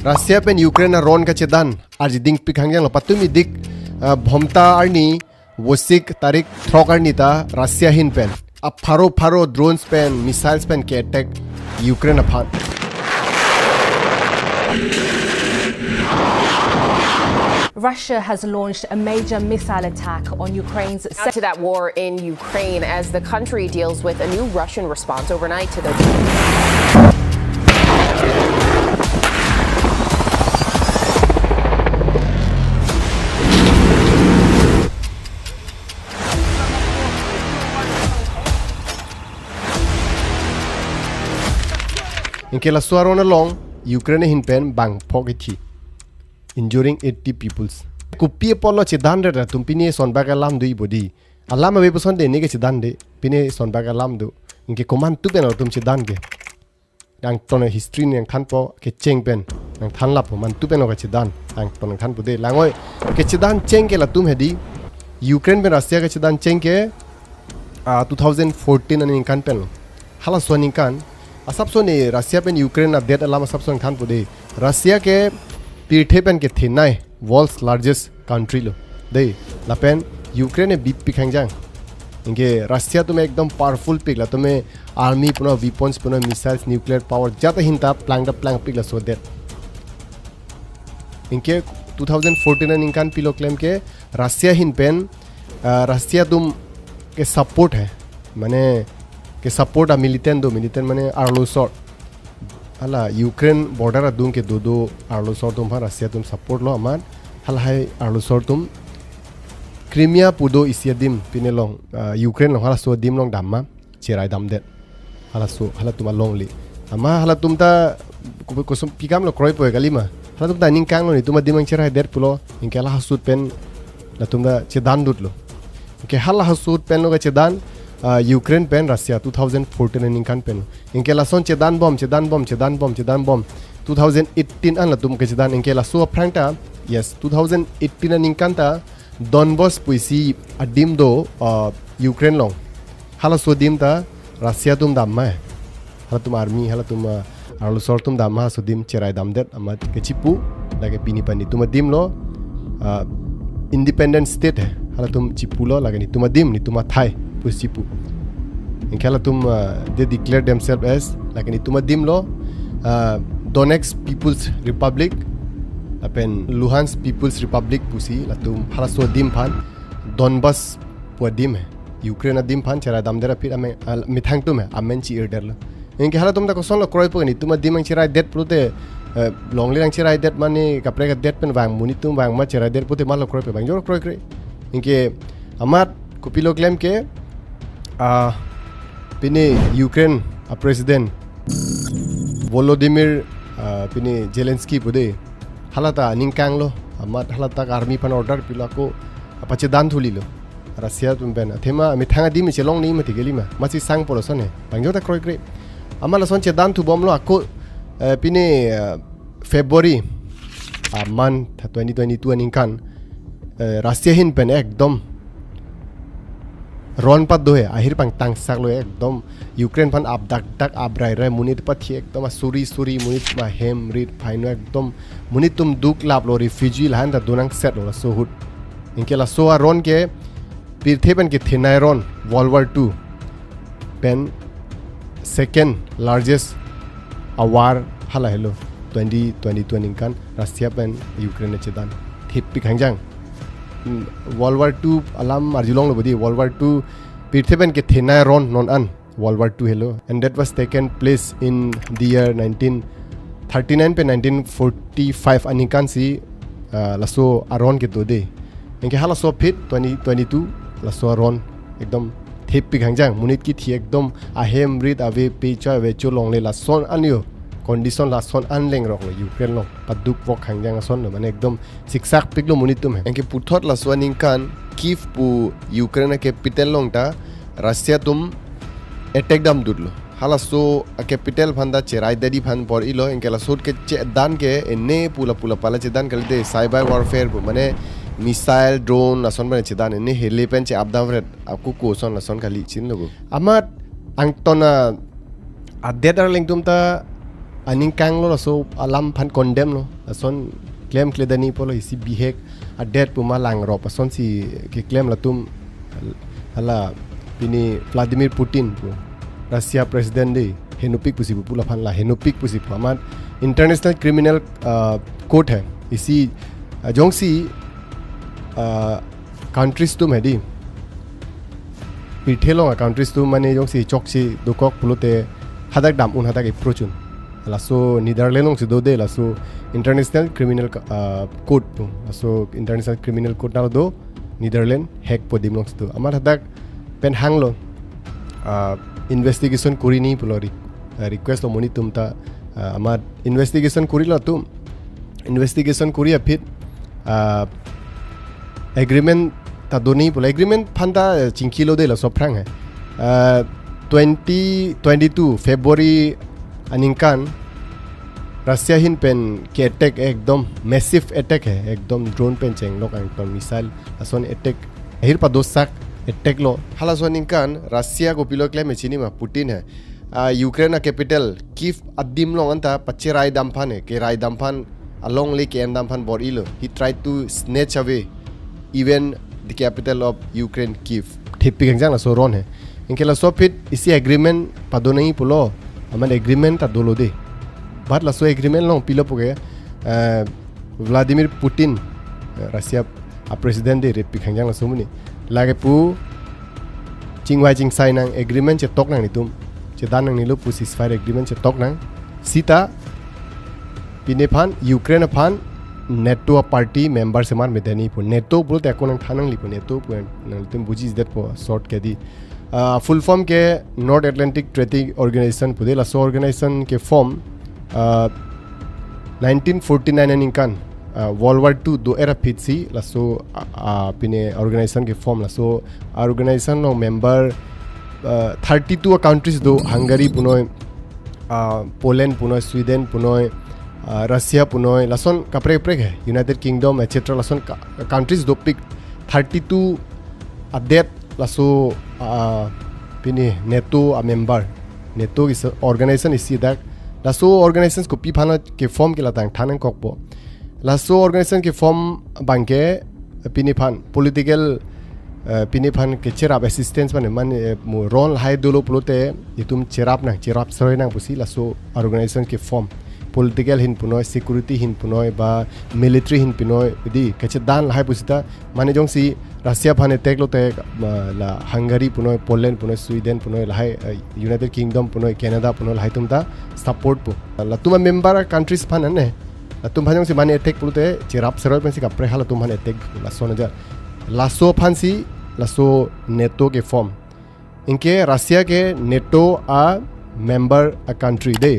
Russia pen Ukraine na ron ka chedan arjiding pikhangjang lo patumi dik bhomta arni wosik tarik throk arni ta Russia hin pen a pharo drones pen missiles pen ke attack Ukraine aphan Russia has launched a major missile attack on Ukraine's to that war in Ukraine as the country deals with a new Russian response overnight to the in kela suaron along Ukraine hin pen bang pogiti injuring 80 peoples kupi polo chedan re tumpini sonbaga lam dui bodi alama be poson de ne ke chedan de pine sonbaga lam du inke command tu pen tum chedan ge dang ton history ne khan po ke cheng pen nang than lap man tu pen ke chedan dang ton khan bu de langoi ke chedan cheng ke la tum hedi Ukraine ben Russia ke chedan cheng ke 2014 ani kan pen hala soning kan asap so ne Russia pen Ukraine na det alama sab son khan bu de Russia ke पीठे pen के थे नाय world's largest country लो दे लापेन Ukraine ने beep पिखांजांग इनके Russia तुम्हें एकदम powerful पिकला तुम्हें army पुनः वेपन्स पुनः मिसाइल्स न्यूक्लियर पावर जाता हिंता प्लांग पिकला सो देट इनके 2014 ने इनकान पिलो क्लेम के रशिया हिन पेन रशिया तुम के सपोर्ट है माने के सपोर्ट आ मिलिटेंट माने Arlo sort hala Ukraine border adung ke do arlo sor tum ha Russia tum support lo aman hal hai arlo sor tum Crimea pudo isiadim pinelong Ukraine lo hala so dim long damma cherai dam det hala tum long li ama hala tum ta kusum pikam lo kroi poe galima hala tum ta ning kang lo ni tum dim ang cherai det pulo inke hala hasut pen la tum da chedan dut lo ke hala hasut pen lo ga chedan Ukraine pen Russia 2014 in kan pen inke la son chedan bom 2018 an la tum ke chedan inke la so prangta yes 2018 an in kan ta Donbas puisi adim do Ukraine long hala so dim ta Russia tum dam ma hala tum army hala tum arlo sor tum dam ma so dim cherai dam det amat ke chipu lage pini pani tum dim lo independent state hai hala tum chipu lo lage ni tum dim ni tum thai pusipu in kala tum they declare themselves as like ni tum dim lo Donetsk People's Republic apen Luhansk People's Republic pusi la tum hala so dim phan Donbas pu dim hai Ukraine dim phan chera dam dera phir ame mithang tum hai amen chi erder lo in ke hala tum da ko son lo kroi pu ni tum dim ang chera det pute longli ang chera det mani kapre ka det pen wang muni tum wang ma chera det pute mal lo kroi pe bang jor kroi kre in ke amat kupilo claim ke pini Ukraine president Volodymyr pini Zelensky pude halata ningkang lo amat halata army pan order pilako apache dan thuli lo Russia tumben thema mi thanga dim chelong ni mati gelima machi sang poroson he bangjota kroi kre amala son che dan thu bom lo ako pini February month 2022 ningkan Russia hin pen ekdom ron pat dohe ahir pang tang sak lo ekdom Ukraine pan dak abrai re munit pathi ekdom suri munit ma hem rit phaino ekdom munit tum duk lap lo refugee lan da donang set lo so hut inke la so ron ke pirthe pen ke thinai ron World War 2 pen second largest war hala hello 2022 ninkan Russia pen Ukraine chedan thipik hangjang World War 2 alam marjulong lo bodi World War 2 pirthepen ke thena ron non an World War 2 hello and that was taken place in the year 1939 pe 1945 anikan si laso aron ke dode enke hala so fit 2022 laso aron ekdom thepik hangjang munit ki thi ekdom ahem rit ave pe cha ve cholong le la son anyo condition la son anleng rok lo Ukraine lo paduk wok hangjang son no mane ekdom siksak piklo munitum he enke puthot la swaning kan Kiev pu Ukraine capital long ta Russia tum attack dam dudlo hala so capital phanda cherai dadi phan por ilo enke la sut ke dan ke enne pula pala che dan kalde cyber warfare bu mane missile drone la son bane che dan enne helipen che abdam ret aku ko son la son kali chin logo amat angtona adetar link tum ta aning kang lo so alam phan condemn lo son claim kledani polo isi bihek a dead puma lang ro son si ke claim la tum hala pini Vladimir Putin pu Russia president de henupik pusi pula phan la henupik pusi amar international criminal court hai isi jongsi countries tum hedi pithelong countries tum mane jongsi chokchi dokok pulote hadak dam un hadak approachun laso Netherlands do de laso international criminal court tu laso international criminal court na do Netherlands hack podim longs tu amar hadak pen hanglo investigation kuri ni pulori request lo moni tum ta amar investigation kuri lo tum investigation kuri apit agreement ta doni pula agreement phanda chingkilo de la so phrang hai 2022 February अनिंकान Russia हिन pen के attack एकदम massive attack है एकदम drone pen Cheng लोग एकदम missile असोन attack हिर पा दोसाक अटैक लो हाला सोनिंकान रशिया को पिलो क्लेम चिनी मा पुतिन है यूक्रेन कैपिटल कीव अदिम लो अंता पच्चे राय दामफान है के राय दामफान अलोंग ले के दामफान बोर इलो he tried to snatch away even the capital of Ukraine Kyiv ठिपी गंजांग ला सो रोन है इनके ला सो फिट इसी एग्रीमेंट पादो नहीं पुलो अमन एग्रीमेंट ता दोलो दे बात ला सो एग्रीमेंट लो पिलो पुगे व्लादिमीर पुतिन रशिया प्रेसिडेंट दे रेपि खंजांग ला सोमुनी लागे पु चिंगवाई चिंगसाई नंग एग्रीमेंट चे तोक नंग नि तुम चे दान नंग नि लो पु सीजफायर एग्रीमेंट चे तोक नंग सीता पिने फान यूक्रेन फान नेटो पार्टी मेंबर से मार मेदनी पु नेटो पुलो ते कोन थानंग लिपु नेटो पु नंग तुम बुझिस दैट पो शॉर्ट के दी फुल फॉर्म के नॉर्थ एटलांटिक ट्रेडिंग ऑर्गेनाइजेशन पुदे लासो ऑर्गेनाइजेशन के फॉर्म 1949 निकान वर्ल्ड वार 2 दो एरा फिटसी लासो पिने ऑर्गेनाइजेशन के फॉर्म लासो ऑर्गेनाइजेशन नो मेंबर 32 कंट्रीज दो हंगरी पुनोय पोलैंड पुनोय स्वीडन पुनोय रशिया पुनोय लासोन कपरे प्रेक है यूनाइटेड किंगडम एटसेट्रा लासोन कंट्रीज दो पिक 32 अडेट लासो पिने नेटो आ मेंबर नेटो इस ऑर्गेनाइजेशन इसी दैट लासो ऑर्गेनाइजेशंस को पिफाना के फॉर्म के लातांग थानंग कोकबो लासो ऑर्गेनाइजेशन के फॉर्म बांके पिने फान पॉलिटिकल पिने फान के चेराप असिस्टेंस माने रोल हाई दोलो प्लोते इतुम चेराप सरोय ना पुसी लासो ऑर्गेनाइजेशन के फॉर्म पॉलिटिकल हिन पुनोय सिक्योरिटी हिन पुनोय बा मिलिट्री हिन पुनोय दी कचे दान हाई पुसिता माने जोंसी रशिया फाने टेक लोते ला हंगरी पुनोय पोलैंड पुनोय स्वीडन पुनोय लाहाय यूनाइटेड किंगडम पुनोय कनाडा पुनोय लाहाय तुमता सपोर्ट पु ला तुम मेंबर कंट्रीज फान ने तुम भाजों से माने अटैक पुलते चेराप सरोय पेंसी का प्रेहाला तुम माने अटैक लासो नजर लासो फांसी लासो नेटो के फॉर्म इनके रशिया के नेटो आ मेंबर अ कंट्री दे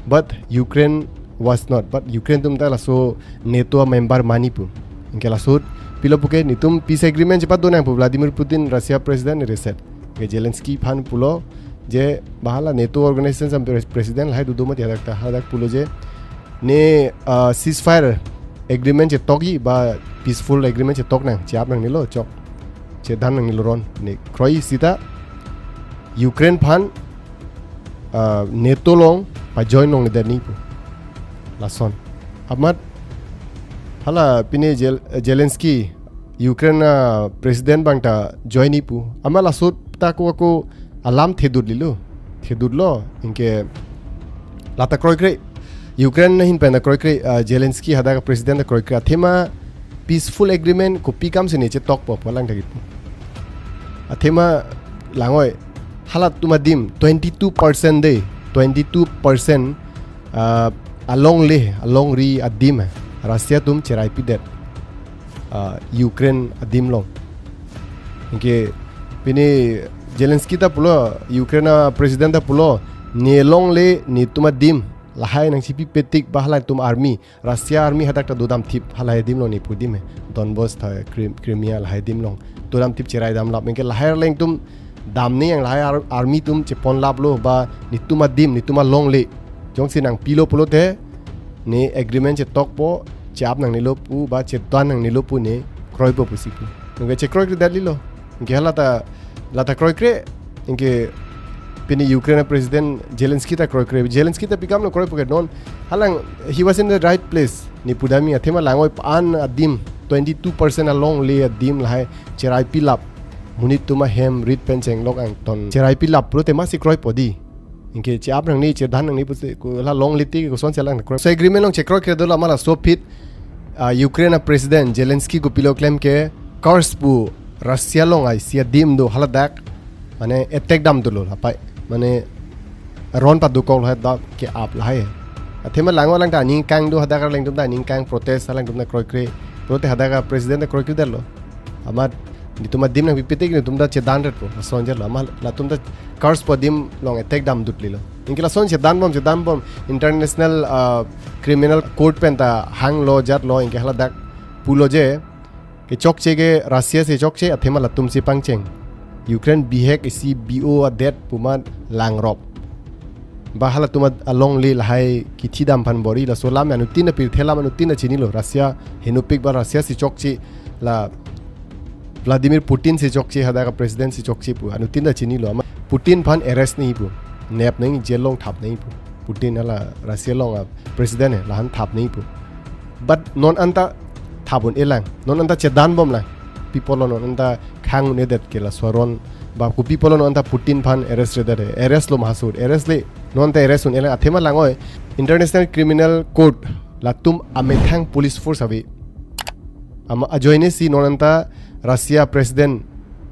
but Ukraine was not but Ukraine tum ta laso NATO member manipu inke laso pilo puke nitum peace agreement cepat dona pu Vladimir Putin Russia president reset ke Zelensky phan pulo je bahala NATO organization sam president hai dudo mat yadak ta hadak pulo je ne ceasefire agreement che toki ba peaceful agreement che tok nang chap nang nilo chok che dan nang nilo ron ne kroi sita Ukraine phan NATO long pa join long ne ni pu लासन अमत हला पिने Zelensky Ukraine president बांगटा जॉइनी पु अमा lasso ताको को अलार्म थेदुरलो इनके लाता क्रोइक्रे यूक्रेन नहीं पेना क्रोइक्रे जेलेंस्की हदा का प्रेसिडेंट क्रोइक्रे थेमा पीसफुल एग्रीमेंट को पिकाम से नीचे टॉक पप लांग थगिपु अथेमा लांगोय हला तुमा दिम 22% दे 22% along ri adim Russia tum cerai pidet Ukraine adim long inke pini Zelensky ta pulo Ukraine president ta pulo ni long le ni tuma dim lahai nang sipi petik bahla tum army Russia army hadak ta dodam thip halai dim lo ni pudim Donbas tha Crimea lahai dim long dodam thip cerai dam lap inke lahai leng tum dam ni yang lahai army tum chepon lap lo ba ni tuma dim ni tuma long le jong sinang pilo pulo te ne agreement che tok po chap nang ni lo pu ba che tan nang ni lo pu ne kroi po pu sipu nge che kroi dalilo nge lata kroi kre nge pini Ukraine president Zelensky ta kroi kroi Zelensky ta pikam no kroi poket non halang he was in the right place ni pudami athema langoi an adim 22% along le adim lai cherai pilap munit tuma hem rit pen cheng lok ang ton cherai pilap pro te ma si kroi podi inke che ap nang ni che dan nang ni pu ko la long liti ko son chelang kroi so agreement long che kroi kre do la mala so pit Ukraine president Zelensky ko pilo claim ke Karspu Russia long ai sia dim do haladak mane attack dam do lo apai mane ron pa du kol ha da ke ap lai athema langwa lang ta ning kang do hada ka lang dum da ning kang protest lang dum na kroi kre prote hada ka president da kroi kre dalo amar ni tuma dim na pipitik ni tum da che dan ret po son je la mal la tum da cars po dim long attack dam dut lilo inkila son che dan bom international criminal court pen ta hang lo jat lo inke hala dak pulo je ke chok che ge Russia se chok che athema la tum si pangcheng Ukraine bihek isi bo a det puma langrop bahala tuma along le hai ki thidam phan bori la solam anu tin pir thela manu tin chini lo Russia henupik ba Russia si chok chi la Vladimir Putin si chok chi hada ka president si chok chi pu anu tin chini lo Putin phan arrest ni pu nep nei jail long thap nei pu Putin ala Russia long president la han thap nei pu but non anta thabun elang non anta chedan bom la people non anta khang ne det ke la swaron ba ku people non anta Putin phan arrest re arrest lo mahsud arrest le non ta arrest un elang athema langoi international criminal court la tum amethang police force avi ama ajoine si non anta Russia president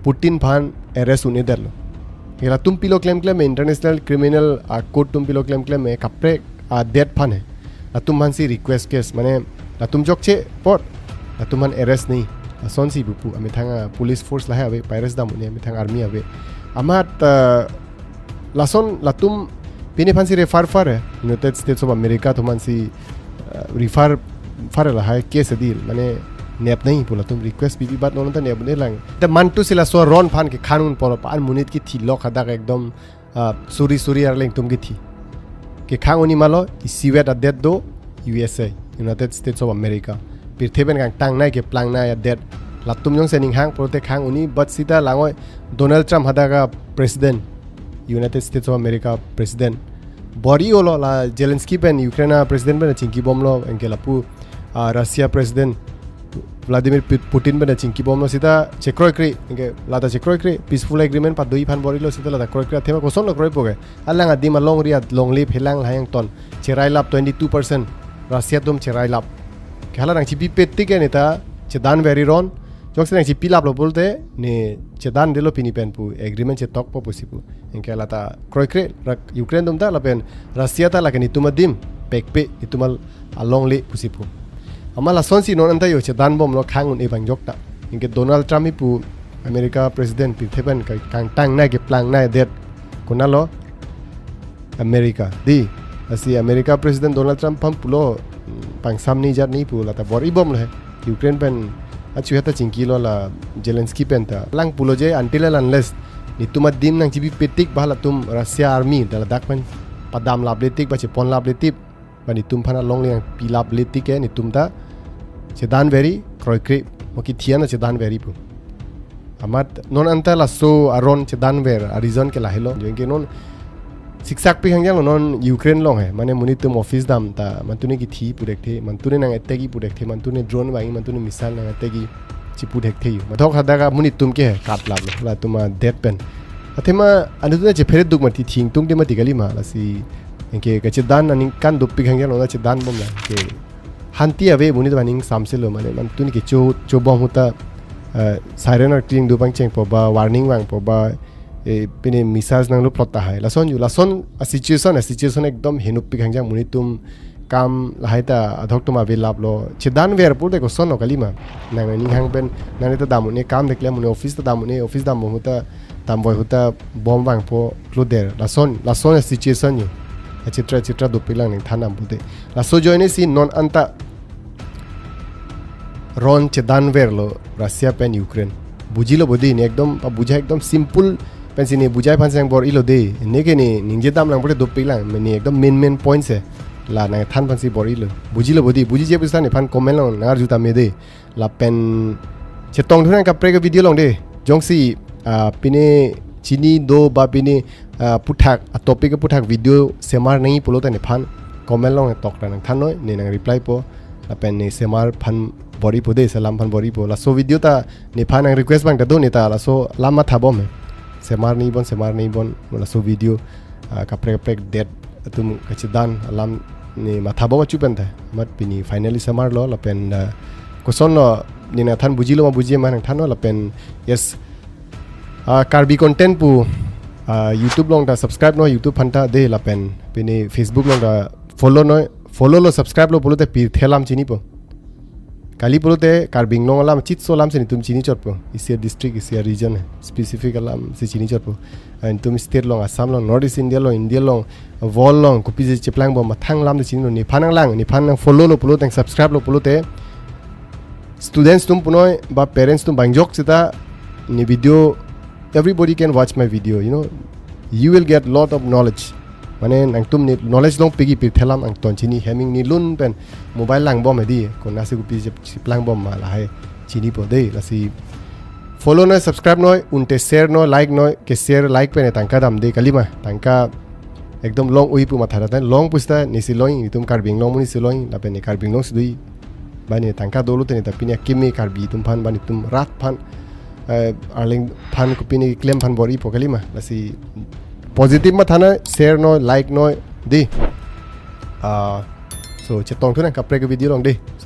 Putin phan arrest un edel la tum pilo claim international criminal court tum pilo claim me kapre death phan hai la tum han si request case mane la tum jok che pot la tum han arrest ni son si bupu ame thanga police force la have pirates da mune ame thanga army ave amat la son la tum pini phan si refer far United States of America to man si refer far la hai case deal mane nep nahi pula tum request bibi bat non ta nep ne lang the mantu sila so ron phan ke khanun por pan munit ki thi lok hada ekdom suri ar leng tum ki thi ke khangoni malo siwet adet do USA United States of America pir theben kang tang nai ke plang nai adet latum jong sening hang prote khang uni but sita langoi Donald Trump hada ka president United States of America president bori olo la Zelensky pen Ukraine president ben chinki bomlo engela pu Russia president Vladimir Putin bena chingki bomlo sita chekroi kri inge lada chekroi kri peaceful agreement pa doi phan borilo sita lada kroi kri thema koson lo kroi poge alanga dima long ria long lip helang hayang ton cherai lap 22% Russia tum cherai lap khala rang chipi petti ke neta chedan very ron jokse rang chipi lap lo bolte ne chedan delo pini pen pu agreement che tok po posipu inge lata kroi kri Ukraine dum ta la pen Russia ta la ke ni tumadim pekpe itumal along le posipu amala sonsi non anta yo che dan bom lo khang un ebang jok ta inge Donald Trump pu America president pi theben ka kang tang na ke plang na det kunalo America di asi America president Donald Trump pam pulo pang samni jat ni pu la ta bor ibom le Ukraine pen achu hata chingki lo la Zelensky pen ta lang pulo je until and unless ni tuma dim nang chibi petik bala tum Russia army dala dak pen padam labletik ba che pon labletik bani tum phana long liang pilap letik ke ni tum ta chedan veri kroi kri moki thiana chedan veri pu amat non anta la so aron chedan ver a reason ke la helo jenge non siksak pi hangyang non Ukraine long hai mane munitum office dam ta mantune ki thi purek the mantune nang attegi purek the mantune drone bangi mantune missile nang attegi chi purek the yu mathok hadaga munitum ke kat lab la tuma dead pen athema anuduna che phere duk mati thing tung de mati gali ma la si enke ka chedan aning kan dup pi hangyang no chedan bom la ke hanti ave munit baning samselo mane mantune ke cho bom huta siren or clean dupang cheng po ba warning wang po ba pine misas nang lu plot ta hai lason a situation ekdom henup pi hangjang munitum kam lahaita adhok tuma velap lo chedan ver pur de ko son kalima nang ning hang pen nang ta damune kam dekle mun office ta damune office dam huta tamboy huta bom wang po kluder lason a situation yu chitra dupilang ning thanam bude laso joine si non anta ron chedan ver lo Russia pen Ukraine bujilo bodi ni ekdom bujha ekdom simple pensini bujai phansang bor ilo de neke ni ningje dam lang pore dupilang ni ekdom main point se la na than phansi bor ilo bujilo bodi buji je bisa ni phan comment long ngar juta me de la pen chetong thuna ka pre ka video long de jongsi pine chini do ba pini puthak a topic puthak video semar nei polo ta ni phan comment long tok ta nang than noi ni nang reply po la pen ni semar phan bori po de salam phan bori po la so video ta ni phan nang request bang ta do ni ta la so lama thabom semar nei bon la so video kaprek det tum kachidan alam ni mathabo ma chupen ta mat pini finally semar lo la pen koson lo ni na than buji lo ma buji ma nang than no la pen yes karbi content pu YouTube long da subscribe no YouTube phanta de la pen pini Facebook long da follow lo subscribe lo polote pir thelam chini po kali polote karbing long alam chit so lam se ni tum chini chot po isia district isia region specific alam se chini chot po and tum state long Assam long North East India long wall long kopi je cheplang bo mathang lam de chini no ni phanang lang ni phanang follow lo polote subscribe lo polote students tum punoi ba parents tum bangjok sita ni video everybody can watch my video, you know, you will get lot of knowledge. Mane nang tum ni knowledge long pigi pi thelam ang ton chini heming ni lun pen mobile lang bom edi kon nasi ku pi plang bom ma la hai chini po dei la si follow no subscribe no unte share no like no ke share like pe ne tangka dam de kalima tangka ekdom long ui pu ma thara tan long pusta ni si loing ni tum karbing long ni si loing la pe ni karbing long sidui bani tangka dolu te ni ta pinya kimi karbi tum phan bani tum rat phan arling phan ko pini claim phan bori pokali ma lasi positive ma thana share no like no di so chetong thuna kapre ke video long di